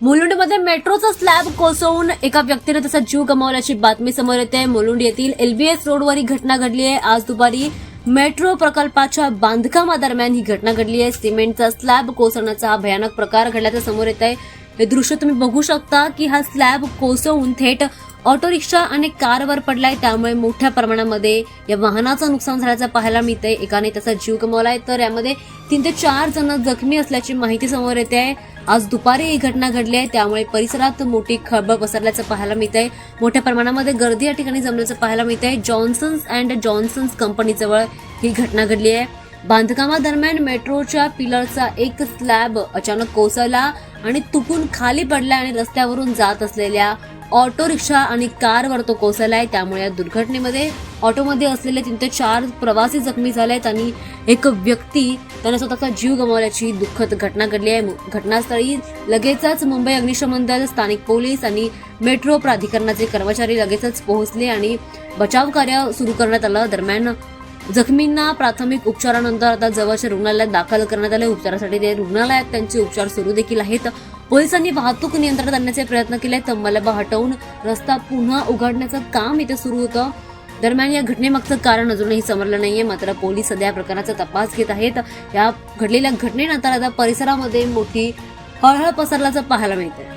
मुलुंडमध्ये मेट्रोचा स्लॅब कोसळून एका व्यक्तीने त्याचा जीव गमावल्याची बातमी समोर येते। मुलुंड येथील एलबीएस रोडवर ही घटना घडली आहे। आज दुपारी मेट्रो प्रकल्पाच्या बांधकामादरम्यान ही घटना घडली आहे। सिमेंटचा स्लॅब कोसळण्याचा हा भयानक प्रकार घडल्याचं समोर येत आहे। हे दृश्य तुम्ही बघू शकता की हा स्लॅब कोसळून थेट ऑटो रिक्षा आणि कारवर पडलाय, त्यामुळे मोठ्या प्रमाणामध्ये या वाहनाचं नुकसान झाल्याचं पाहायला मिळतंय। एकाने त्याचा जीव गमावलाय तर यामध्ये 3 ते 4 जण जखमी असल्याची माहिती समोर येते आहे। आज दुपारी ही घटना घडली आहे, त्यामुळे परिसरात मोठी खळबळ पसरल्याचं पाहायला मिळतंय। मोठ्या प्रमाणामध्ये गर्दी या ठिकाणी जमल्याचं पाहायला मिळतंय। जॉन्सन्स अँड जॉन्सन्स कंपनीजवळ ही घटना घडली आहे। बांधकामादरम्यान मेट्रोच्या पिलरचा एक स्लॅब अचानक कोसळला आणि तुटून खाली पडला आणि रस्त्यावरून जात असलेल्या ऑटो रिक्षा आणि कारवर तो कोसळलाय। त्यामुळे या दुर्घटनेमध्ये ऑटोमध्ये असलेले 3 ते 4 प्रवासी जखमी झालेत आणि एक व्यक्ती त्याने स्वतःचा जीव गमावल्याची दुःखद घटना घडली आहे। घटनास्थळी लगेचच मुंबई अग्निशमन दल, स्थानिक पोलीस आणि मेट्रो प्राधिकरणाचे कर्मचारी लगेचच पोहोचले आणि बचाव कार्य सुरू करण्यात आलं। दरम्यान जखमींना प्राथमिक उपचारानंतर आता जवळच्या रुग्णालयात दाखल करण्यात आले। उपचारासाठी ते रुग्णालयात त्यांचे उपचार सुरू देखील आहेत। पोलिसांनी वाहतूक नियंत्रणात आणण्याचे प्रयत्न केले, तर मलबा हटवून रस्ता पुन्हा उघडण्याचं काम इथे सुरू होतं। दरम्यान या घटनेमागचं कारण अजूनही समजलं नाहीये, मात्र पोलीस सध्या प्रकाराचा तपास घेत आहेत। या घडलेल्या घटनेनंतर आता परिसरामध्ये मोठी हळहळ पसरल्याचं पाहायला मिळतंय।